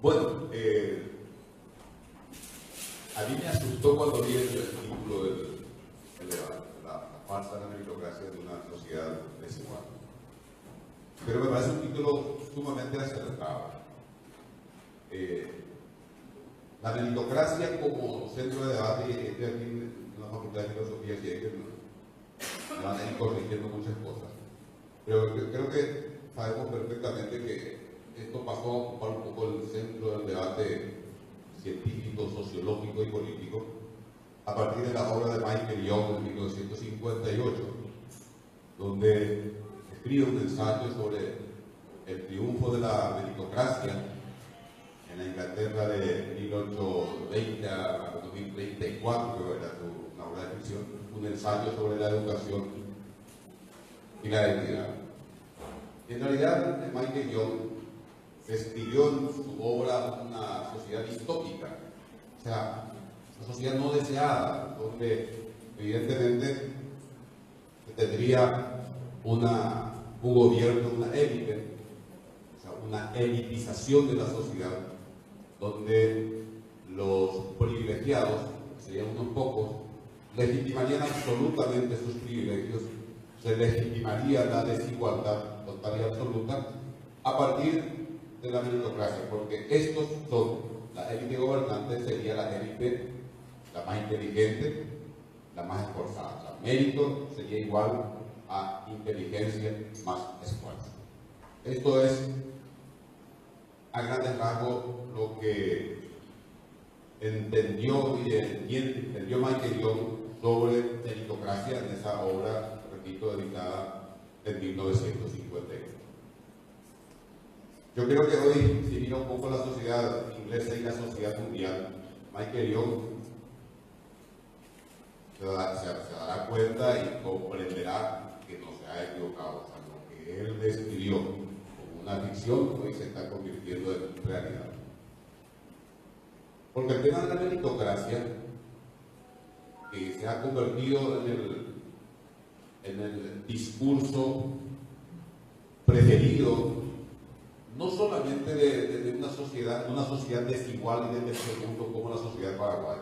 Bueno, a mí me asustó cuando vi el título del debate, la falsa meritocracia de una sociedad desigual. Pero me parece un título sumamente acertado. La meritocracia como centro de debate, aquí en la Facultad de Filosofía y que me van a ir corrigiendo muchas cosas. Pero creo que sabemos perfectamente que esto pasó a ocupar un poco el centro del debate científico, sociológico y político a partir de la obra de Michael Young en 1958, donde escribe un ensayo sobre el triunfo de la meritocracia en la Inglaterra de 1820 a 2034, que era una obra de ficción, un ensayo sobre la educación y la identidad. En realidad, Michael Young escribió en su obra una sociedad distópica, o sea, una sociedad no deseada, donde evidentemente tendría un gobierno, una élite, o sea, una elitización de la sociedad, donde los privilegiados, que serían unos pocos, legitimarían absolutamente sus privilegios, se legitimaría la desigualdad total y absoluta a partir de la meritocracia, porque estos son, la élite gobernante sería la élite la más inteligente, la más esforzada. O sea, mérito sería igual a inteligencia más esfuerzo. Esto es, a grandes rasgos, lo que entendió Michael Young sobre meritocracia en esa obra, repito, editada en 1951. Yo creo que hoy, si mira un poco la sociedad inglesa y la sociedad mundial, Michael Young se dará cuenta y comprenderá que no se ha equivocado. O sea, lo que él describió como una ficción hoy se está convirtiendo en realidad. Porque el tema de la meritocracia, que se ha convertido en el discurso preferido, no solamente de una sociedad desigual y de tercer mundo como la sociedad paraguaya.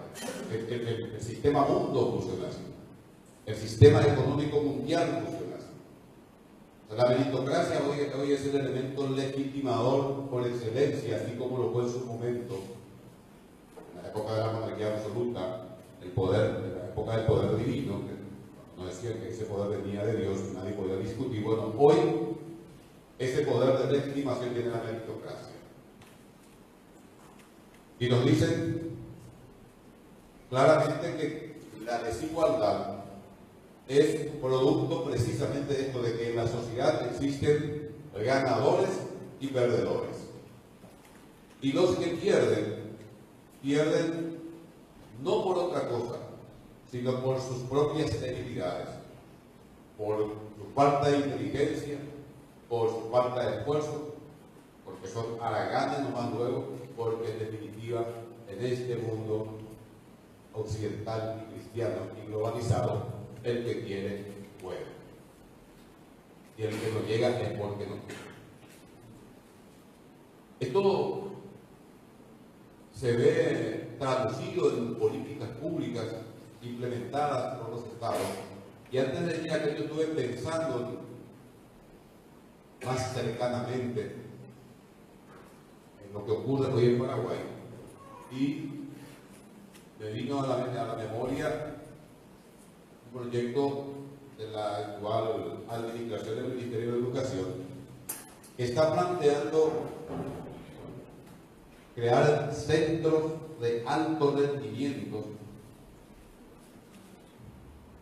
El sistema mundo funciona así. El sistema económico mundial funciona así. O sea, la meritocracia hoy es el elemento legitimador por excelencia, así como lo fue en su momento, en la época de la monarquía absoluta, en la época del poder divino, que no decían que ese poder venía de Dios, nadie podía discutir. Bueno, hoy ese poder de legitimación tiene la meritocracia. Y nos dicen claramente que la desigualdad es producto precisamente de esto, de que en la sociedad existen ganadores y perdedores. Y los que pierden no por otra cosa, sino por sus propias debilidades, por su falta de inteligencia, por su falta de esfuerzo, porque son haraganes nomás luego, porque en definitiva en este mundo occidental y cristiano y globalizado, el que quiere puede. Y el que no llega es porque no quiere. Esto se ve traducido en políticas públicas implementadas por los estados. Y antes de llegar que yo estuve pensando más cercanamente en lo que ocurre hoy en Paraguay, y me vino a la memoria un proyecto de la actual administración del Ministerio de Educación que está planteando crear centros de alto rendimiento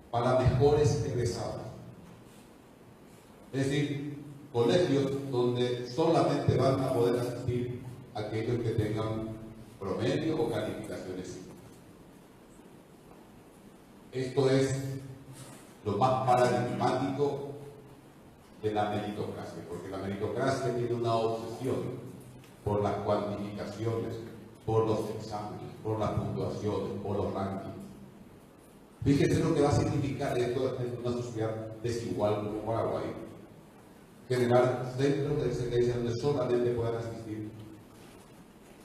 para mejores egresados. Es decir, colegios donde solamente van a poder asistir aquellos que tengan promedio o calificaciones. Esto es lo más paradigmático de la meritocracia, porque la meritocracia tiene una obsesión por las cuantificaciones, por los exámenes, por las puntuaciones, por los rankings. Fíjense lo que va a significar esto en una sociedad desigual como Paraguay. Generar centros de excelencia donde solamente puedan asistir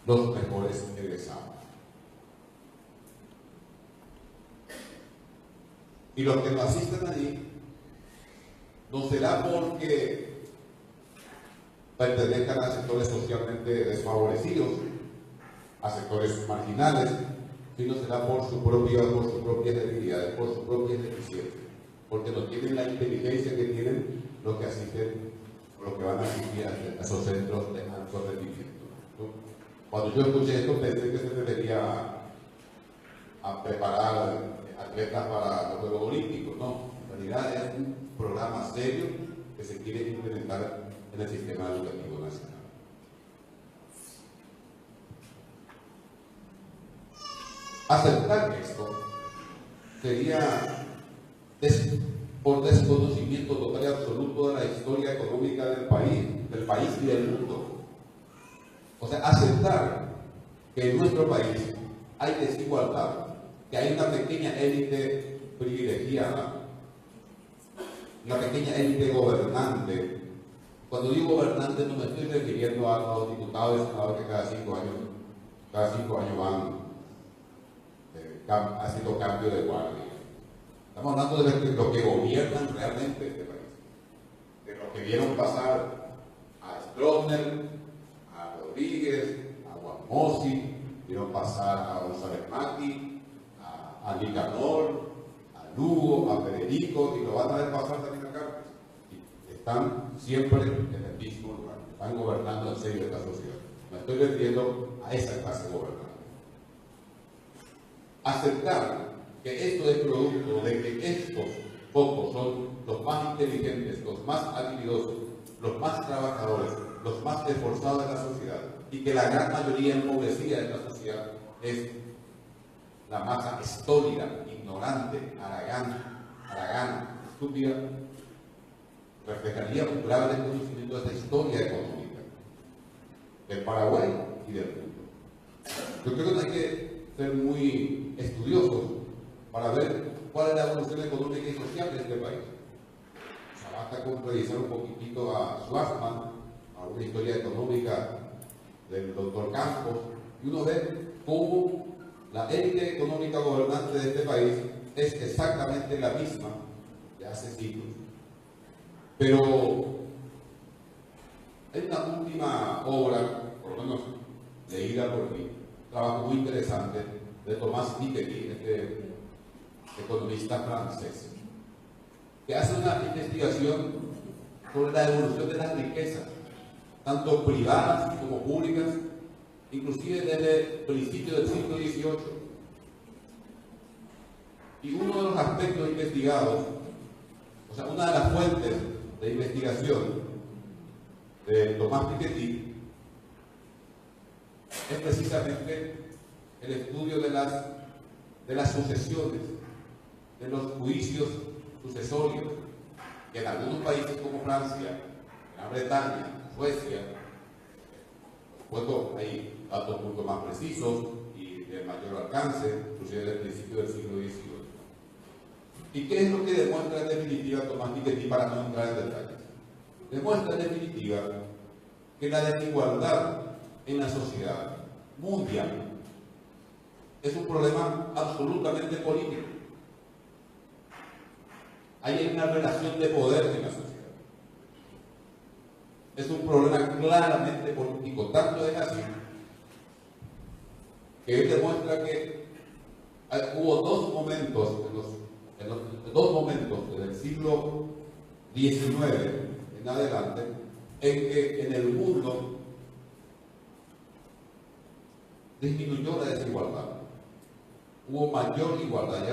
los mejores egresados. Y los que no asisten allí no será porque pertenezcan a sectores socialmente desfavorecidos, a sectores marginales, sino será por sus propias debilidades, por sus propias deficiencias, porque no tienen la inteligencia que tienen los que asisten, los que van a asistir a esos centros de alto rendimiento, ¿no? Cuando yo escuché esto pensé que se debería a preparar atletas para los Juegos Olímpicos. No, en realidad es un programa serio que se quiere implementar en el sistema educativo nacional. Aceptar esto sería por desconocimiento total y absoluto de la historia económica del país y del mundo. O sea, aceptar que en nuestro país hay desigualdad, que hay una pequeña élite privilegiada, una pequeña élite gobernante. Cuando digo gobernante no me estoy refiriendo a los diputados y senadores que cada cinco años van haciendo cambio de guardia. Estamos hablando de los que gobiernan realmente este país, de los que vieron pasar a Stroessner, a Rodríguez, a Juan Mossi, vieron pasar a González Mati, a Nicanor, a Lugo, a Federico, y lo van a ver pasar también acá. Y están siempre en el mismo lugar, están gobernando en serio esta sociedad. Me estoy refiriendo a esa clase gobernante. Aceptar que esto es producto de que estos pocos son los más inteligentes, los más habilidosos, los más trabajadores, los más esforzados de la sociedad, y que la gran mayoría empobrecida de la sociedad es la masa estólida, ignorante, haragana, estúpida, reflejaría un grave desconocimiento de esta historia económica del Paraguay y del mundo. Yo creo que no hay que ser muy estudiosos para ver cuál es la evolución económica y social de este país. O sea, basta con revisar un poquitito a Schwarzman, a una historia económica del doctor Campos, y uno ve cómo la élite económica gobernante de este país es exactamente la misma de hace siglos. Pero hay una última obra, por lo menos leída por mí, un trabajo muy interesante de Thomas Piketty, este economista francés, que hace una investigación sobre la evolución de las riquezas, tanto privadas como públicas, inclusive desde el principio del siglo XVIII. Y uno de los aspectos investigados, o sea, una de las fuentes de investigación de Thomas Piketty es precisamente el estudio de las sucesiones, de los juicios sucesorios, que en algunos países como Francia, Gran Bretaña, Suecia, puesto hay datos mucho más precisos y de mayor alcance, inclusive desde el principio del siglo XVIII. ¿Y qué es lo que demuestra en definitiva Thomas Piketty, para no entrar en detalles? Demuestra en definitiva que la desigualdad en la sociedad mundial es un problema absolutamente político. Hay una relación de poder en la sociedad. Es un problema claramente político, tanto es así que él demuestra que hubo dos momentos en el siglo XIX en adelante en que en el mundo disminuyó la desigualdad, hubo mayor igualdad.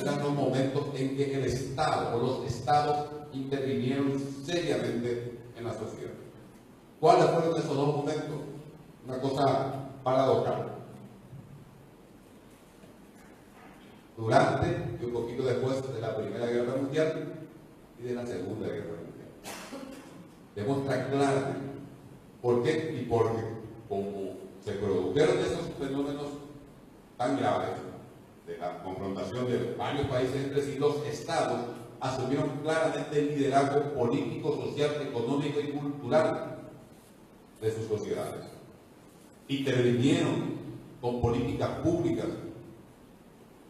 Eran los momentos en que el Estado o los Estados intervinieron seriamente en la sociedad. ¿Cuáles fueron esos dos momentos? Una cosa paradojal. Durante y un poquito después de la Primera Guerra Mundial y de la Segunda Guerra Mundial. Demuestra claramente por qué y por qué, como se produjeron esos fenómenos tan graves de la confrontación de varios países entre sí, los estados asumieron claramente el liderazgo político, social, económico y cultural de sus sociedades. intervinieron con políticas públicas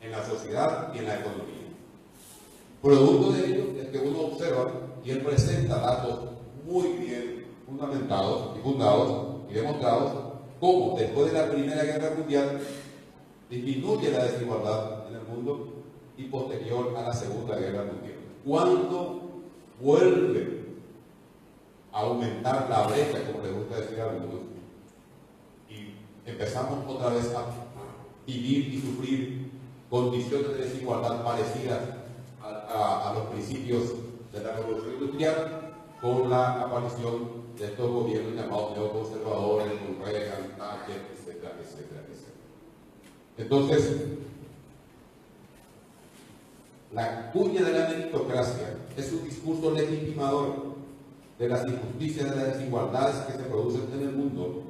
en la sociedad y en la economía. Producto de ello es que uno observa y él presenta datos muy bien fundamentados y fundados y demostrados cómo después de la Primera Guerra Mundial disminuye la desigualdad en el mundo y posterior a la Segunda Guerra Mundial. Cuando vuelve a aumentar la brecha, como les gusta decir a algunos, y empezamos otra vez a vivir y sufrir condiciones de desigualdad parecidas a los principios de la Revolución Industrial, con la aparición de estos gobiernos llamados neoconservadores, con Reagan, Thatcher, etcétera, etcétera, etcétera. Entonces, la cuña de la meritocracia es un discurso legitimador de las injusticias, de las desigualdades que se producen en el mundo,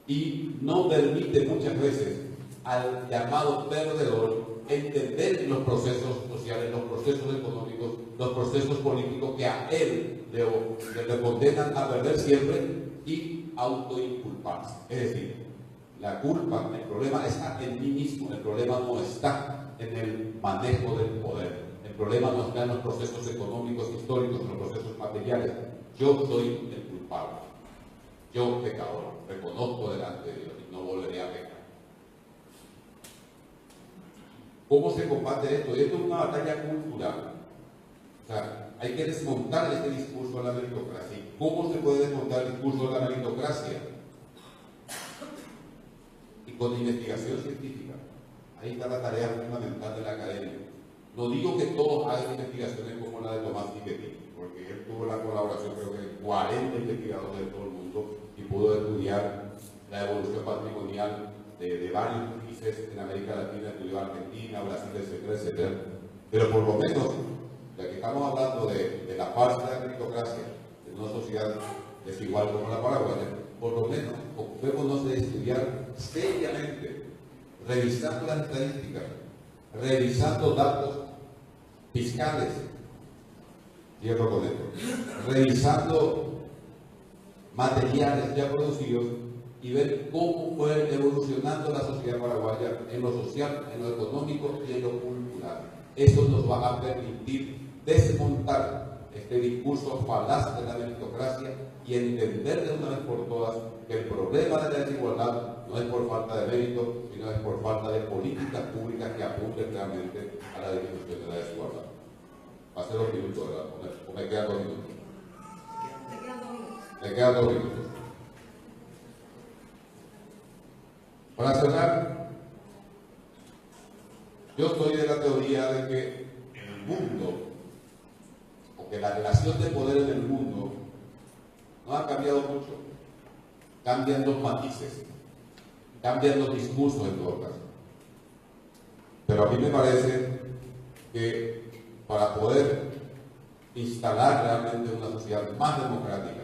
y no permite muchas veces al llamado perdedor entender los procesos sociales, los procesos económicos, los procesos políticos que a él le condenan a perder siempre y autoinculparse. Es decir, la culpa, el problema está en mí mismo, el problema no está en el manejo del poder, el problema no está en los procesos económicos, históricos, en los procesos materiales. Yo soy el culpable, yo pecador, reconozco delante de Dios y no volveré a pecar. ¿Cómo se combate esto? Esto es una batalla cultural. O sea, hay que desmontar este discurso de la meritocracia. ¿Cómo se puede desmontar el discurso de la meritocracia? Y con investigación científica. Ahí está la tarea fundamental de la academia. No digo que todos hagan investigaciones como la de Tomás Piketty, porque él tuvo la colaboración, creo que de 40 investigadores de todo el mundo y pudo estudiar la evolución patrimonial de varios países en América Latina, estudió Argentina, Brasil, etcétera, etcétera. Pero por lo menos, ya que estamos hablando de la farsa de la meritocracia en una sociedad desigual como la paraguaya, por lo menos ocupémonos de estudiar seriamente, revisando las estadísticas, revisando datos fiscales, cierro con esto, revisando materiales ya producidos y ver cómo fue evolucionando la sociedad paraguaya en lo social, en lo económico y en lo cultural. Eso nos va a permitir desmontar este discurso falaz de la meritocracia y entender de una vez por todas que el problema de la desigualdad no es por falta de mérito, sino es por falta de políticas públicas que apunten realmente a la disminución de la desigualdad. Hace 2 minutos, ¿verdad? ¿O me quedan 2 minutos? Me quedan 2 minutos. Para cerrar, yo soy de la teoría de que el mundo, o que la relación de poder en el mundo, no ha cambiado mucho. Cambian los matices, cambian los discursos en todo caso. Pero a mí me parece que para poder instalar realmente una sociedad más democrática,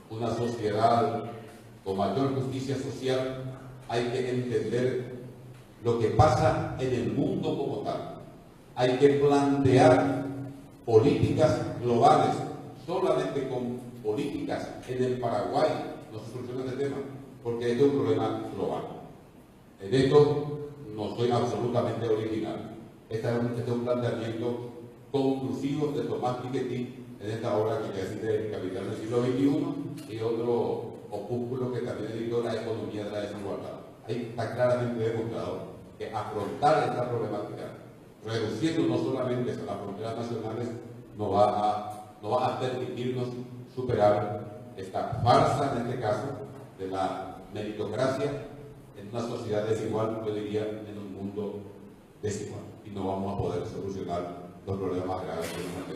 una sociedad con mayor justicia social, hay que entender lo que pasa en el mundo como tal. Hay que plantear políticas globales. Solamente con políticas en el Paraguay no se soluciona este tema, porque esto es un problema global. En esto no soy absolutamente original. Este es un planteamiento conclusivo de Tomás Piketty en esta obra que ya existe El Capital del siglo XXI y otro opúsculo que también editó La economía de la desigualdad. Ahí está claramente demostrado que afrontar esta problemática, reduciendo no solamente a las fronteras nacionales, no va a permitirnos superar esta farsa, en este caso, de la meritocracia en una sociedad desigual, yo diría, en un mundo desigual. Y no vamos a poder solucionar los problemas más graves que nos